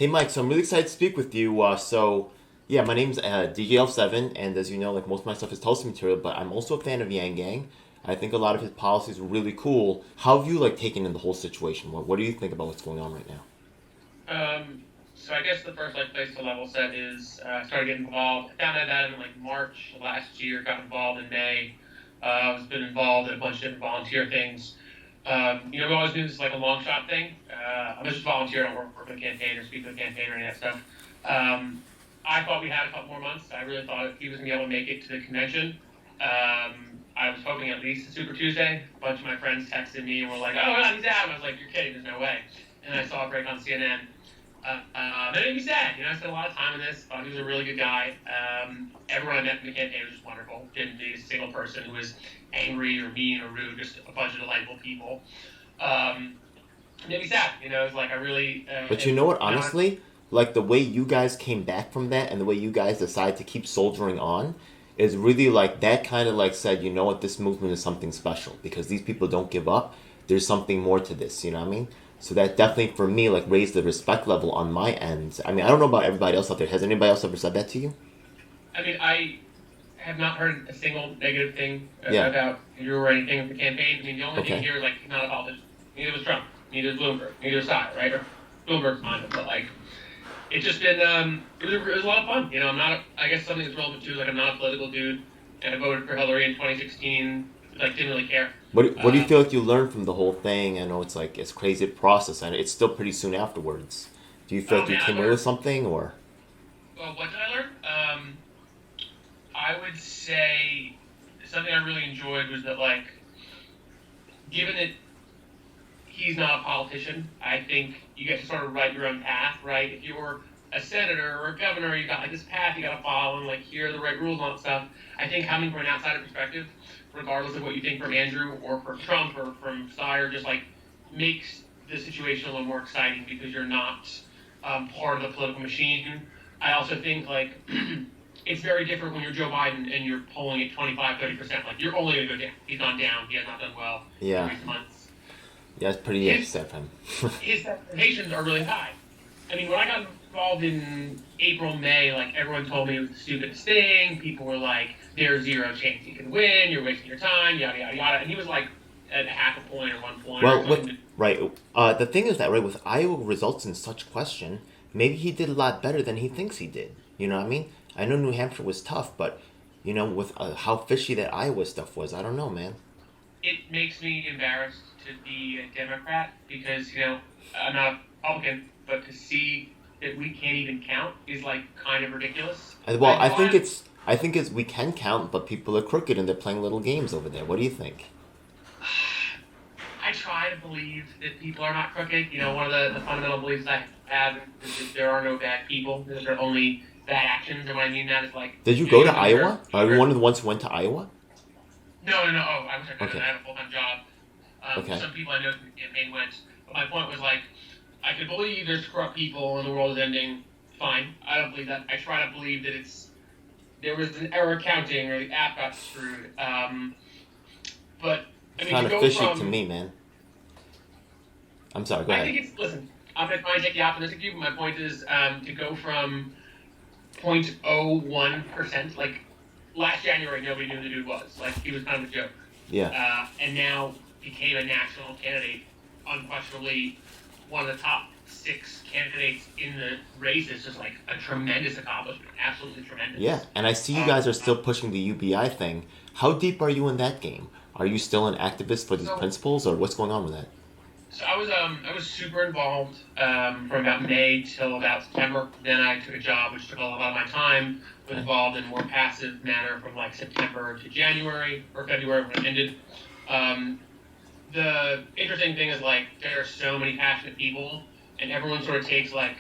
Hey Mike, so I'm really excited to speak with you. Yeah, my name's DJL7, and as you know, like most of my stuff is Tulsa material, but I'm also a fan of Yang Gang. I think a lot of his policies are really cool. How have you like taken in the whole situation? What do you think about what's going on right now? So I guess the first like place to level set is I started getting involved. I found out that in like March last year. Got involved in May. I've been involved in a bunch of different volunteer things. We always do this like a long shot thing. I'm just a volunteer. I don't work for the campaign or speak for the campaign or any of that stuff. I thought we had a couple more months. I really thought he was gonna be able to make it to the convention. I was hoping at least a Super Tuesday. A bunch of my friends texted me and were like, "Oh God, he's out." And I was like, "You're kidding? There's no way." And I saw a break on CNN. That made me sad. I spent a lot of time in this. Thought he was a really good guy. Everyone I met in the campaign was just wonderful. Didn't meet a single person who was angry or mean or rude. Just a bunch of delightful people. Um, it made me sad. It's like I really. But you know what, honestly, like the way you guys came back from that and the way you guys decided to keep soldiering on is really like that kind of like said, you know what, this movement is something special because these people don't give up. There's something more to this, you know what I mean? So that definitely for me like raised the respect level on my end. I mean, I don't know about everybody else out there. Has anybody else ever said that to you? I mean, I have not heard a single negative thing Yeah. about Andrew or anything of the campaign. I mean, the only thing Okay. here is like he's not a politician. Neither was Trump. Neither was Bloomberg. Neither was Steyer, right? Or Bloomberg's fine, but like it's just been it was a lot of fun. I'm not. I guess something that's relevant too. Like I'm not a political dude, and I voted for Hillary in 2016. Like didn't really care. What do you Uh, feel like you learned from the whole thing? I know it's like it's crazy process and it's still pretty soon afterwards. Do you feel oh like you man, I came away with learned. something or Well, what did I learn? I would say something I really enjoyed was that like, given that he's not a politician. I think you get to sort of write your own path, right? If you're a senator or a governor, you got like this path you got to follow, and like here are the right rules on stuff. I think coming from an outsider perspective, regardless of what you think from Andrew or from Trump or from Steyer, just like makes the situation a little more exciting because you're not part of the political machine. I also think like it's very different when you're Joe Biden and you're polling at 25, 30%. Like you're only going to go down. He's gone down. He has not done well in yeah. recent months. Yeah, it's pretty His upset for him. his expectations are really high. I mean, when I got involved in April, May, like everyone told me it was the stupidest thing. People were like, "There's zero chance you can win. You're wasting your time." Yada yada yada. And he was like at half a point or 1 point or Well, with something. right, the thing is that right with Iowa results in such question, maybe he did a lot better than he thinks he did. You know what I mean? I know New Hampshire was tough, but with how fishy that Iowa stuff was, I don't know, man. It makes me embarrassed to be a Democrat because I'm not a Republican, but to see that we can't even count is like kind of ridiculous. Well, I know I'm I think it's we can count, but people are crooked and they're playing little games over there. What do you think? I try to believe that people are not crooked. One of the fundamental beliefs I have is that there are no bad people. That there are only bad actions. And what I mean that is like, Did you go you to go to your, Iowa? Are you your one of the ones who went to Iowa? no, no, no. Oh, I wish I could have. Okay, I had a full time job. okay, Some people I know from the campaign went. But my point was like, I could believe there's corrupt people and the world is ending. Fine. I don't believe that. I try to believe that there was an error counting or the app got screwed. But I it's mean, kind to of go fishy to from me, man. I'm sorry. Go I ahead. think it's listen. I'm gonna try and take the optimistic view, but my point is to go from 0.01%, like last January, nobody knew who the dude was. Like he was kind of a joke, Yeah, and now became a national candidate, unquestionably one of the top six candidates in the race. Is just like a tremendous accomplishment, absolutely yeah. tremendous. And I see you Um, guys are still pushing the UBI thing. How deep are you in that game? Are you still an activist for these so principles, or what's going on with that? So I was super involved from about May till about September. Then I took a job which took a lot of my time. Was Okay. involved in a more passive manner from like September to January or February when it ended. Um, the interesting thing is like there are so many passionate people, and everyone sort of takes like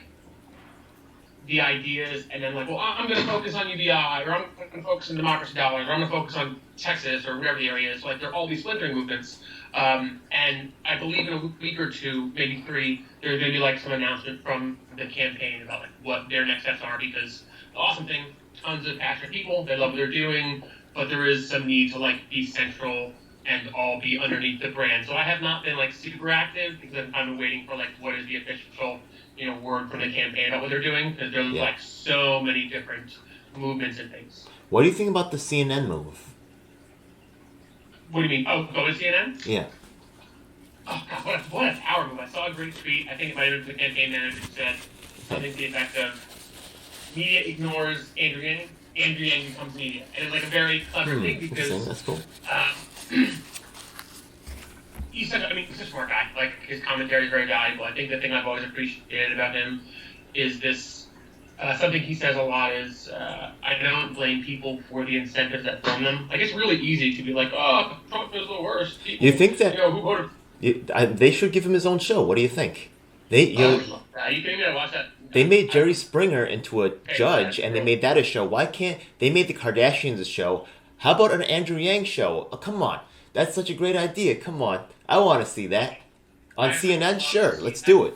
the ideas and then like, well, I'm going to focus on UBI or I'm going to focus on democracy dollars or I'm going to focus on Texas or whatever the area is. Like there are all these splintering movements. And I believe in a week or two, maybe three, there's going to be like some announcement from the campaign about like what their next steps are because the awesome thing, tons of passionate people, they love what they're doing, but there is some need to like be central and all be underneath the brand. So I have not been like super active because I'm kind of waiting for like what is the official word from the campaign about what they're doing, because there's Yeah. like so many different movements and things. What do you think about the CNN move? What do you mean? Oh, go to CNN? Yeah. Oh God, what a power move! I saw a great tweet. I think it might have been the campaign manager who said something to the effect of "Media ignores Andrew Yang, Andrew Yang becomes media," and it's like a very clever thing Interesting. because That's cool. he's such a smart guy. Like his commentary is very valuable. I think the thing I've always appreciated about him is this. Something he says a lot is, I don't blame people for the incentives that fund them. Like it's really easy to be like, oh, Trump is the worst. People, You think that who voted? they should give him his own show? What do you think? You kidding me? I watched that. They made Jerry Springer into a judge, and they made that a show. Why can't they made the Kardashians a show? How about an Andrew Yang show? Oh, come on, that's such a great idea. Come on, I want to see that on CNN. Sure, let's do it.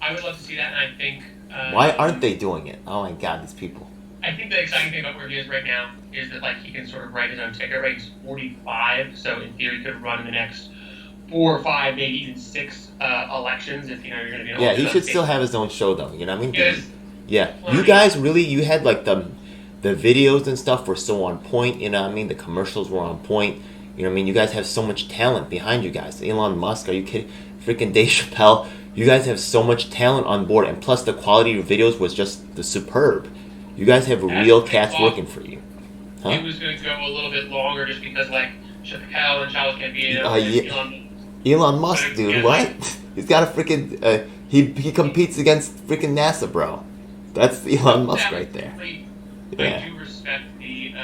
I would love to see that, and I think. Why aren't they doing it? Oh my God, these people. I think the exciting thing about where he is right now is that he can sort of write his own ticket. Right, he's 45, so in theory, he could run in the next 4 or 5, maybe even 6 elections. If you're going to be. Yeah, he should still have his own show though. You know what I mean? Yes. Yeah, you guys really you had the videos and stuff were so on point. You know what I mean? The commercials were on point. You know what I mean? You guys have so much talent behind you guys. Elon Musk, are you kidding? Freaking Dave Chappelle. You guys have so much talent on board, and plus the quality of videos was just the superb. You guys have real cats working for you. Huh? It was going to go a little bit longer just because Chappelle and Charles Gambino and Elon Musk, dude, what? He's got a freaking he competes against freaking NASA, bro. That's Elon Musk right there. I do respect the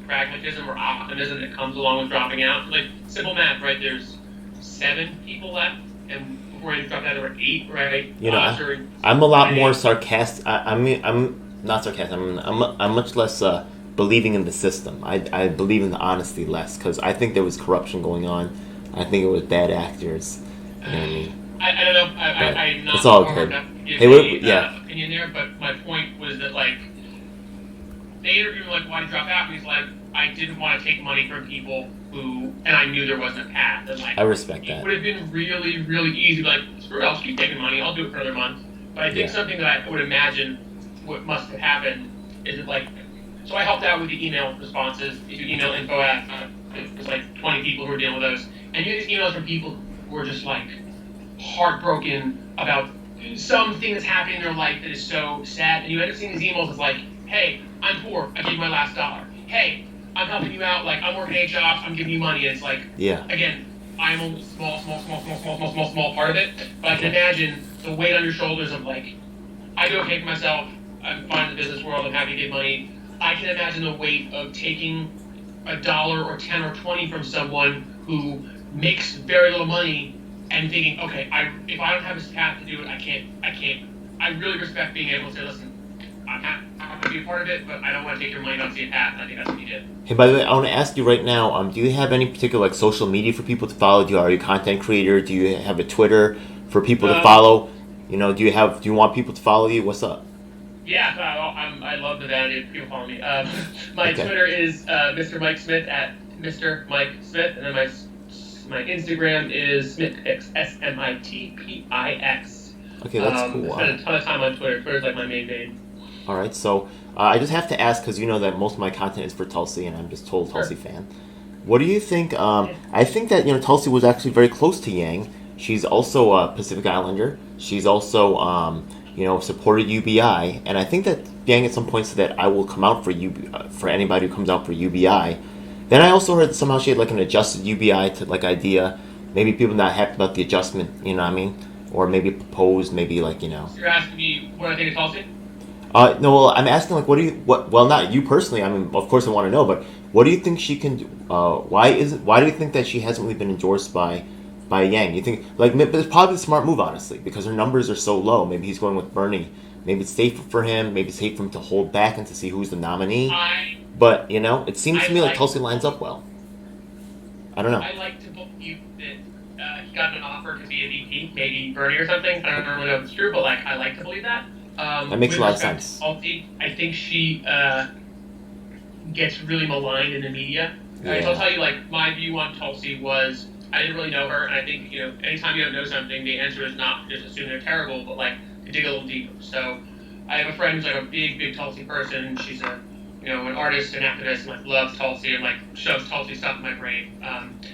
pragmatism or optimism that comes along with dropping out. Simple math, right? There's 7 people left, and before you drop that, there were 8, right? I'm a lot more sarcastic. I'm not sarcastic. I'm much less believing in the system. I believe in the honesty less because I think there was corruption going on. I think it was bad actors. You know what I mean? I don't know. I'm not it's all good. Opinion there, but my point was that they interviewed him why did you drop out? And he's like, I didn't want to take money from people and I knew there wasn't a path. And I respect that. It would have been really, really easy to screw it, I'll keep taking money, I'll do it for another month. But I think something that I would imagine what must have happened is that so I helped out with the email responses. If you email info at, there's 20 people who are dealing with those. And you get these emails from people who are just heartbroken about something that's happening in their life that is so sad. And you end up seeing these emails as hey, I'm poor, I gave you my last dollar. Hey, I'm helping you out, I'm working 8 jobs, I'm giving you money. And it's again, I'm a small part of it. But I can imagine the weight on your shoulders of I do okay for myself, I'm fine in the business world, I'm happy to give money. I can imagine the weight of taking $1 or 10 or 20 from someone who makes very little money and thinking, okay, if I don't have this path to do it, I can't. I really respect being able to say, listen, I'm happy to be a part of it, but I don't want to take your money, not see a path. And I think that's what you did. Hey, by the way, I want to ask you right now, do you have any particular social media for people to follow? Are you a content creator? Do you have a Twitter for people to follow? Do you want people to follow you? What's up? Yeah, I love the vanity of people following me. My Twitter is Mr. Mike Smith at Mr. Mike Smith, and then my Instagram is SmitPix, SMITPIX. Okay, that's cool. I spend a ton of time on Twitter. Twitter's my main page. All right, so I just have to ask because you know that most of my content is for Tulsi, and I'm just a total Tulsi fan. What do you think? I think that Tulsi was actually very close to Yang. She's also a Pacific Islander. She's also supported UBI, and I think that Yang at some point said that I will come out for anybody who comes out for UBI. Then I also heard somehow she had an adjusted UBI to idea. Maybe people not happy about the adjustment, you know what I mean? Or maybe proposed, maybe So you're asking me what I think of Tulsi? No, well, I'm asking well, not you personally. I mean, of course I want to know, but what do you think she can do? Why do you think that she hasn't really been endorsed by Yang? You think it's probably a smart move, honestly, because her numbers are so low. Maybe he's going with Bernie. Maybe it's safer for him. Maybe it's safe for him to hold back and to see who's the nominee. But it seems to me like Tulsi lines up well. I don't know. I like to believe that he got an offer to be a VP, maybe Bernie or something. I don't really know if it's true, but I like to believe that. That makes a lot of sense. Tulsi, I think she gets really maligned in the media. Yeah. So I'll tell you, my view on Tulsi was I didn't really know her, and I think anytime you don't know something, the answer is not just assume they're terrible, but like to dig a little deeper. So I have a friend who's like a big Tulsi person. She's a an artist and activist, and like loves Tulsi and like shoves Tulsi stuff in my brain.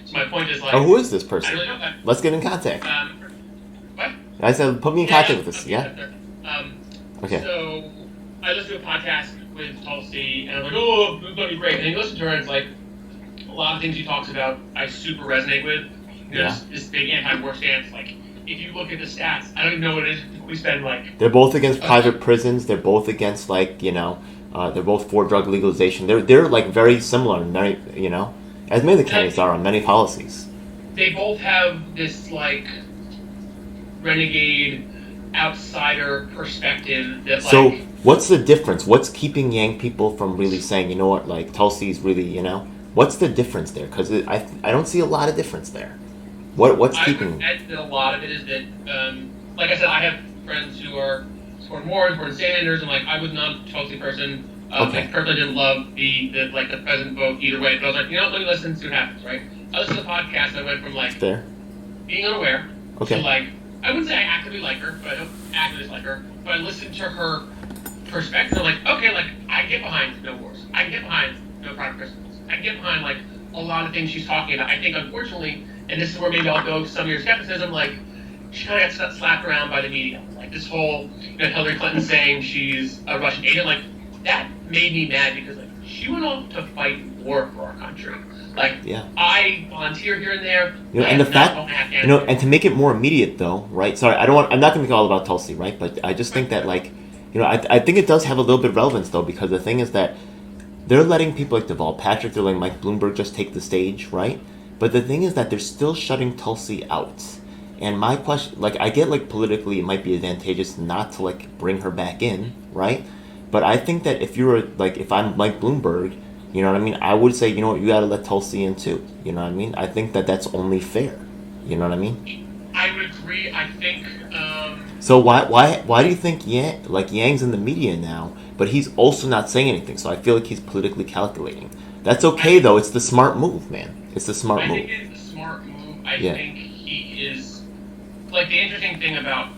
So my point is like, Oh, who is this I person? really know that. Let's get in contact. What? I said, put me in contact with this. Yeah. Okay. So I listened to a podcast with Tulsi, and I'm like, oh, it's gonna be great. And you listen to her, and it's like a lot of things she talks about, I super resonate with. This big anti-war stance. Like, if you look at the stats, I don't even know what it is. We spend like. They're both against private prisons. They're both against they're both for drug legalization. They're like very similar in many as many of the candidates are on many policies. They both have this like renegade outsider perspective that So what's the difference? What's keeping Yang people from really saying, you know what, like Tulsi's really, what's the difference there? Because I don't see a lot of difference there. What's keeping? I think that a lot of it is that, like I said, I have friends who are supporting Warren, supporting Sanders, and like I was not a Tulsi person. Okay. I personally didn't love the president vote either way, but I was like, let me listen, see what happens, right? I listened to the podcast. I went from like being unaware to like. I wouldn't say I actively like her, but I don't actively like her. But I listened to her perspective. I'm like, okay, like I get behind no wars. I get behind no private prisons. I get behind like a lot of things she's talking about. I think unfortunately, and this is where maybe I'll go to some of your skepticism, like she kind of got slapped around by the media. Like this whole Hillary Clinton saying she's a Russian agent, like that made me mad because like she went off to fight war for our country. Like, I volunteer here and there. And the fact, and to make it more immediate, though, right? Sorry, I'm not going to go all about Tulsi, right? But I just think that, like, I think it does have a little bit of relevance, though, because the thing is that they're letting people like Deval Patrick, they're letting Mike Bloomberg just take the stage, right? But the thing is that they're still shutting Tulsi out. And my question, like, I get, like, politically it might be advantageous not to, like, bring her back in, right? But I think that if if I'm Mike Bloomberg, you know what I mean? I would say, you got to let Tulsi in too. You know what I mean? I think that that's only fair. You know what I mean? I would agree. I think. So why do you think Yang's in the media now, but he's also not saying anything? So I feel like he's politically calculating. That's okay though. It's the smart move, man. It's the smart move. I think it's the smart move. I think he is. Like the interesting thing about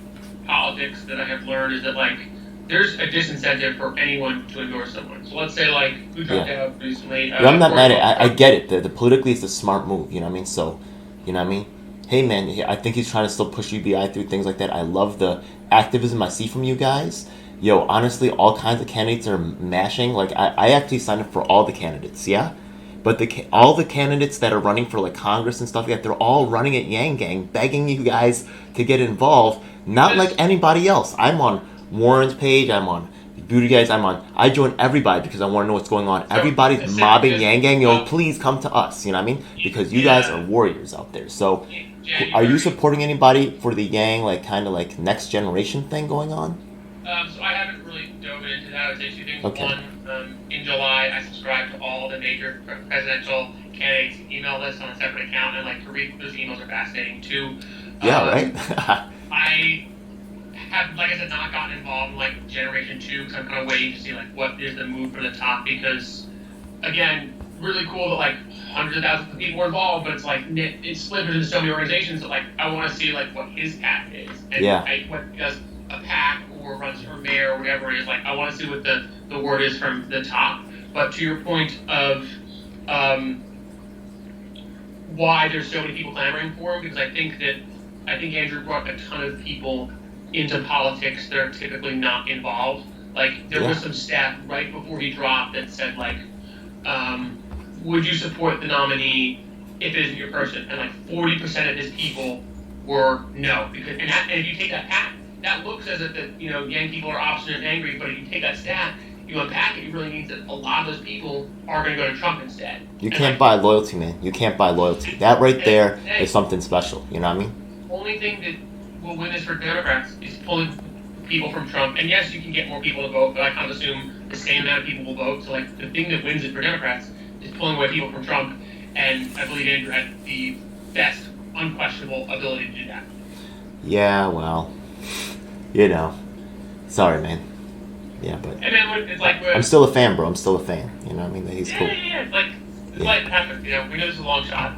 politics that I have learned is that like. There's a disincentive for anyone to endorse someone. So let's say, like, who dropped out recently. I'm not mad at it. I get it. The politically, it's a smart move. You know what I mean? So, you know what I mean? Hey, man, I think he's trying to still push UBI through things like that. I love the activism I see from you guys. Yo, honestly, all kinds of candidates are mashing. Like, I actually signed up for all the candidates, yeah? But all the candidates that are running for, like, Congress and stuff like that, they're all running at Yang Gang, begging you guys to get involved. Not like anybody else. I'm on Warren's page, I'm on Beauty Guys, I join everybody because I want to know what's going on. Everybody's mobbing Yang Gang, please come to us, you know what I mean? Because you guys are warriors out there. So, are you supporting anybody for the Yang, like, kind of like next generation thing going on? So I haven't really dove into that. I would say two things. Okay. One, in July, I subscribed to all the major presidential candidates' email lists on a separate account, and like to read those emails are fascinating too. Right? I have, like I said, not gotten involved in like Generation 2 because I'm kind of waiting to see like what is the move from the top because, again, really cool that like hundreds of thousands of people were involved, but it's like it's split into so many organizations that like I want to see like what his path is and what he does a PAC or runs for mayor or whatever it is. Like I want to see what the word is from the top. But to your point of why there's so many people clamoring for him, because I think Andrew brought a ton of people into politics that are typically not involved. Like there was some stat right before he dropped that said like, would you support the nominee if it isn't your person? And like 40% of his people were no. Because and if you take that path, that looks as if Yang people are obstinate and angry. But if you take that stat, you unpack it, it really means that a lot of those people are going to go to Trump instead. You can't buy loyalty, man. You can't buy loyalty. That right there is something special. You know what I mean? The only thing that will win this for Democrats is pulling people from Trump. And yes, you can get more people to vote, but I kind of assume the same amount of people will vote. So like the thing that wins it for Democrats is pulling away people from Trump. And I believe Andrew had the best, unquestionable ability to do that. Yeah, well, sorry, man. Yeah, but and then it's like I'm still a fan, bro. I'm still a fan. You know what I mean? That he's cool. Yeah. We know this is a long shot.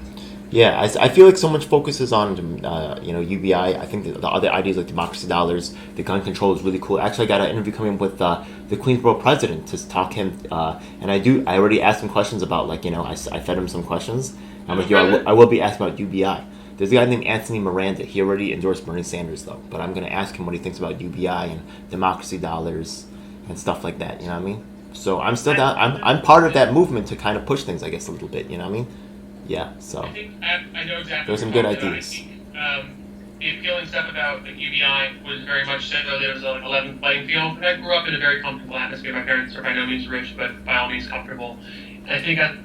Yeah, I feel like so much focus is on UBI. I think the other ideas like democracy dollars, the gun control is really cool. Actually, I got an interview coming up with the Queensboro president to talk him, and I already asked him questions about I fed him some questions. I'm like, I will be asking about UBI. There's a guy named Anthony Miranda. He already endorsed Bernie Sanders though, but I'm gonna ask him what he thinks about UBI and democracy dollars and stuff like that. You know what I mean? So I'm still down. I'm part of that movement to kind of push things, I guess, a little bit. You know what I mean? Yeah, so I think I know exactly. there's some what good you're talking ideas. about. I think, the appealing stuff about the UBI was very much so there was a like 11 playing field. And I grew up in a very comfortable atmosphere. My parents are by no means rich, but by all means comfortable. And I think as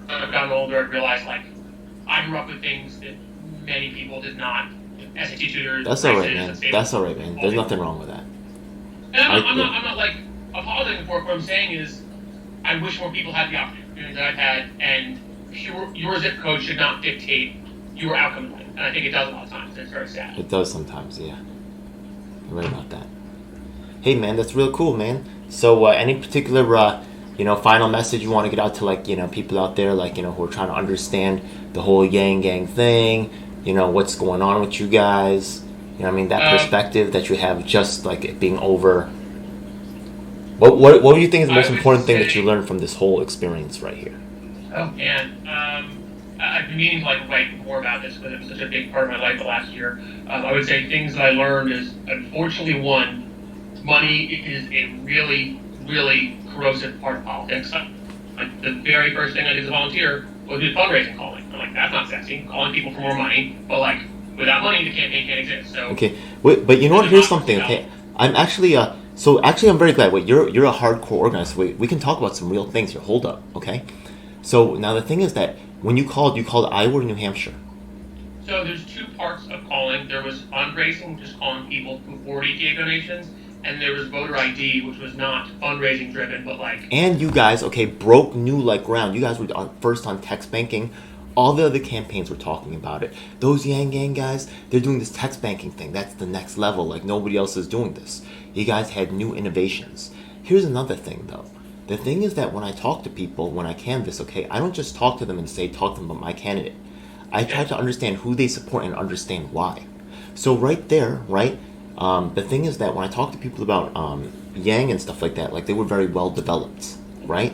I've gotten older, I've realized like I grew up with things that many people did not. SAT tutors. That's all right, prices, man. and savings, That's all right, man. There's nothing wrong with that. And I'm not like apologizing for it. What I'm saying is, I wish more people had the opportunity that I've had, and your zip code should not dictate your outcome in life. And I think it does a lot of times, and it's very sad. It does sometimes, yeah. You're right about that. Hey, man, that's real cool, man. So, any particular, final message you want to get out to, people out there, who are trying to understand the whole Yang Gang thing, what's going on with you guys, that perspective that you have just, it being over. What do you think is the most important thing that you learned from this whole experience right here? Oh, man. I've been meaning to write more about this because it was such a big part of my life the last year. I would say things that I learned is, unfortunately, one, money is a really, really corrosive part of politics. Like the very first thing I did as a volunteer was do fundraising calling. I'm like, that's not sexy, calling people for more money. But without money, the campaign can't exist. So okay, wait, but you know what? Here's something. Okay, I'm actually I'm very glad. Wait, you're a hardcore organizer. Wait, we can talk about some real things here. Hold up, okay? So now the thing is that when you called Iowa or New Hampshire? So there's two parts of calling. There was fundraising, just calling people who already gave donations, and there was voter ID, which was not fundraising driven, but And you guys, broke new ground. You guys were first on text banking. All the other campaigns were talking about it. Those Yang Gang guys, they're doing this text banking thing. That's the next level. Nobody else is doing this. You guys had new innovations. Here's another thing, though. The thing is that when I talk to people, when I canvass, I don't just talk to them and talk to them about my candidate. I try to understand who they support and understand why. So right there, right, the thing is that when I talk to people about Yang and stuff like that, they were very well developed, right?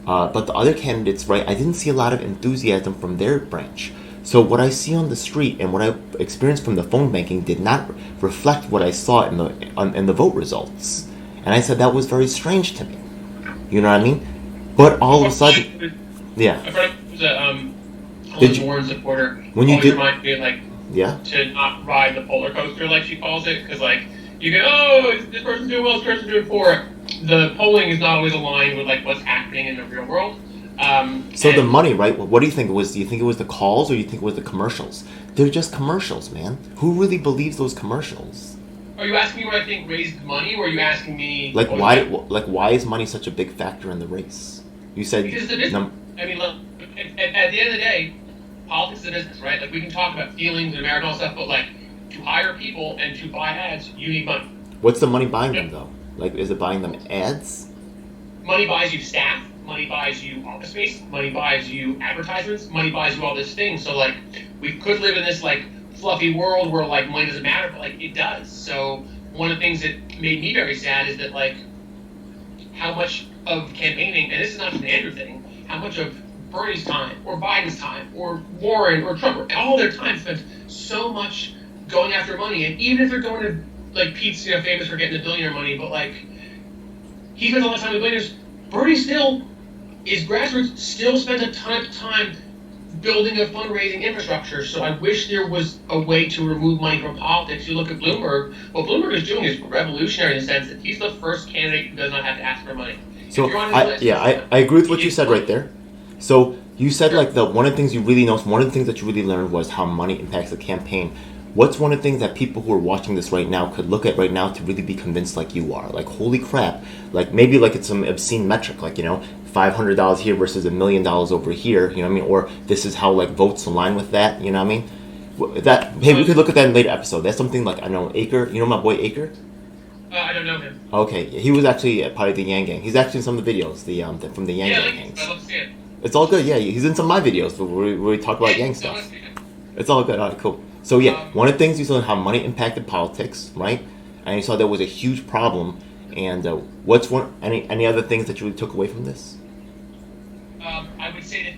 But the other candidates, right, I didn't see a lot of enthusiasm from their branch. So what I see on the street and what I experienced from the phone banking did not reflect what I saw in the vote results. And I said that was very strange to me. You know what I mean? But all of a sudden, yeah. My friend was a Warren supporter. When you did, remind me to not ride the polar coaster, like she calls it, because you go, oh, this person's doing well, this person's doing poor. The polling is not always aligned with what's happening in the real world. So the money, right? What do you think it was? Do you think it was the calls, or do you think it was the commercials? They're just commercials, man. Who really believes those commercials? Are you asking me what I think raised money, or are you asking me why is money such a big factor in the race? You said because it's a business. I mean, look, at the end of the day, politics is a business, right? We can talk about feelings and American all stuff, but to hire people and to buy ads, you need money. What's the money buying them though? Is it buying them ads? Money buys you staff. Money buys you office space. Money buys you advertisements. Money buys you all this thing. So we could live in this fluffy world where money doesn't matter, but it does. So one of the things that made me very sad is that how much of campaigning, and this is not just an Andrew thing, how much of Bernie's time or Biden's time or Warren or Trump, all their time spent so much going after money, and even if they're going to Pete's famous for getting the billionaire money, but he spends a lot of time with billionaires. Bernie still is grassroots, still spends a ton of time building a fundraising infrastructure. So I wish there was a way to remove money from politics. You look at Bloomberg. What Bloomberg is doing is revolutionary in the sense that he's the first candidate who does not have to ask for money. So I agree with what you said right there. So you said one of the things you really noticed, one of the things that you really learned was how money impacts the campaign. What's one of the things that people who are watching this right now could look at right now to really be convinced like you are? Holy crap. Maybe it's some obscene metric, $500 here versus $1 million over here, you know what I mean? Or this is how votes align with that, you know what I mean? Hey, we could look at that in a later episode. That's something I know, Aker, you know my boy Aker? I don't know him. Okay, he was actually part of the Yang Gang. He's actually in some of the videos, from the Yang Gang gangs. I love to see it. It's all good. Yeah, he's in some of my videos where we talk about Yang stuff. It's all good. All right, cool. So yeah, one of the things you saw how money impacted politics, right? And you saw there was a huge problem. And what's any other things that you really took away from this? I would say the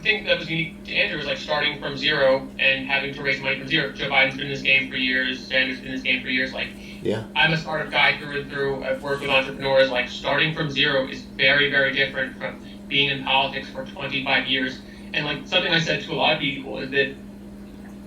thing that was unique to Andrew was like starting from zero and having to raise money from zero. Joe Biden's been in this game for years. Sanders been in this game for years. Like, yeah, I'm a startup guy through and through. I've worked with entrepreneurs. Like, starting from zero is very, very different from being in politics for 25 years. And like something I said to a lot of people is that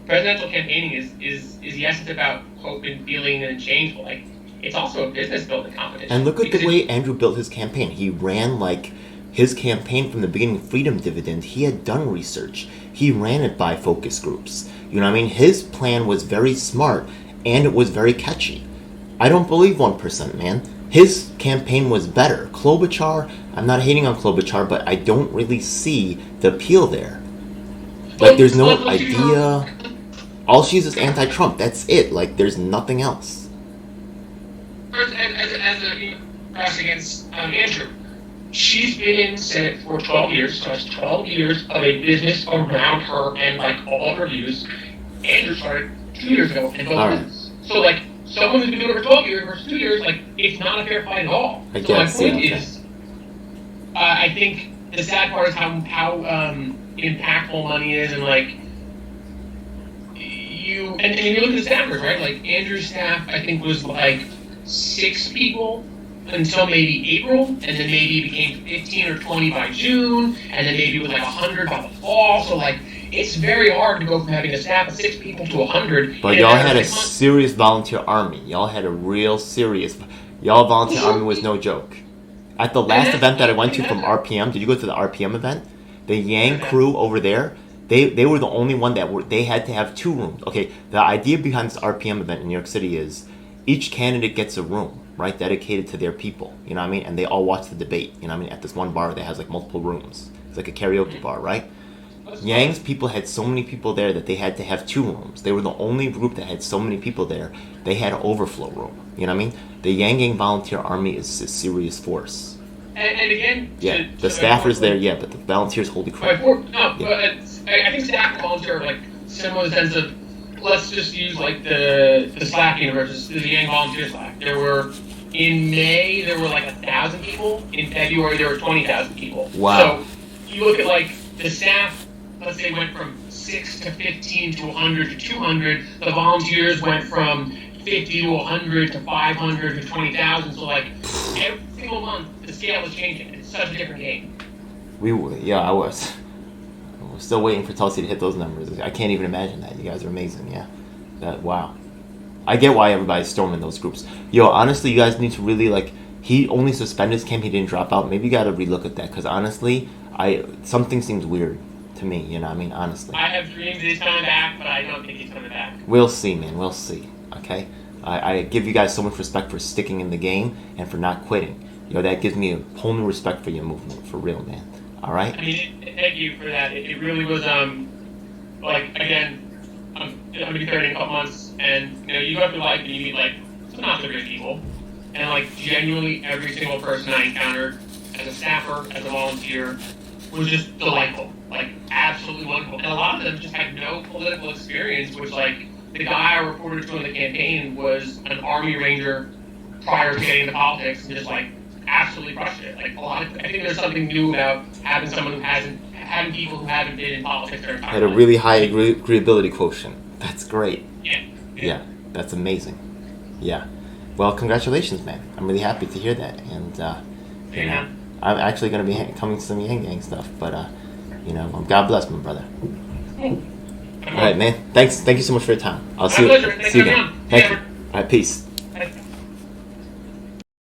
presidential campaigning is yes, it's about hope and feeling and change, but like it's also a business building competition. And look at the way Andrew built his campaign. He ran like his campaign from the beginning. Freedom Dividend. He had done research. He ran it by focus groups. You know what I mean? His plan was very smart and it was very catchy. I don't believe 1%, man. His campaign was better. Klobuchar, I'm not hating on Klobuchar, but I don't really see the appeal there. Like, there's no idea. All she is anti-Trump. That's it. Like, there's nothing else. As a press against Andrew, she's been in Senate for 12 years, so that's 12 years of a business around her and like all of her views. Andrew started 2 years ago and both business. So like someone who's been doing it for 12 years versus 2 years, like it's not a fair fight at all. I so guess, my point is, I think the sad part is how impactful money is, and like and you look at the staffers, right? Like Andrew's staff, I think was like 6 people until maybe April, and then maybe it became 15 or 20 by June, and then maybe it was like 100 by the fall. So like it's very hard to go from having a staff of 6 people to 100. But y'all had a serious volunteer army. Y'all had a real serious. Y'all volunteer army was no joke. At the last event that I went to from RPM, did you go to the RPM event? The Yang crew over there, they were the only one they had to have 2 rooms. Okay, the idea behind this RPM event in New York City is each candidate gets a room, right, dedicated to their people. You know what I mean? And they all watch the debate. You know what I mean? At this one bar that has like multiple rooms. It's like a karaoke bar, right? Yang's people had so many people there that they had to have 2 rooms. They were the only group that had so many people there. They had an overflow room. You know what I mean? The Yang Gang Volunteer Army is a serious force. And again, yeah, the staffers there, yeah, but the volunteers, holy crap. But I think staff and volunteer are like similar in the sense of, let's just use like the Slack universe, the Yang Volunteer Slack. In May, there were like 1,000 people. In February, there were 20,000 people. Wow. So you look at like the staff, let's say, went from 6 to 15 to 100 to 200. The volunteers went from 50 to 100 to 500 to 20,000. So like every single month, the scale is changing. It's such a different game. I was still waiting for Tulsi to hit those numbers. I can't even imagine that. You guys are amazing. Yeah. Wow. I get why everybody's storming those groups. Yo, honestly, you guys need to really like. He only suspended his camp. He didn't drop out. Maybe you got to relook at that because honestly, something seems weird to me. You know what I mean? Honestly. I have dreams that he's coming back, but I don't think he's coming back. We'll see, man. We'll see. Okay. I give you guys so much respect for sticking in the game and for not quitting. That gives me a whole new respect for your movement, for real, man. All right. I mean, thank you for that. It really was like again. I'm gonna be 30 in a couple months, and you go through life and you meet like some not so great people, and like genuinely every single person I encountered as a staffer, as a volunteer, was just delightful, like absolutely wonderful. And a lot of them just had no political experience, which like the guy I reported to in the campaign was an Army Ranger prior to getting into politics, and just like absolutely crushed it. Like I think there's something new about having someone who having people who haven't been in politics their entire life. Had a really high agreeability quotient. That's great. Yeah, that's amazing. Yeah. Well, congratulations, man. I'm really happy to hear that. And, I'm actually going to be coming to some Yang Gang stuff, but, God bless my brother. All right, man. Thank you so much for your time. I'll see you again. Thank you. All right, peace.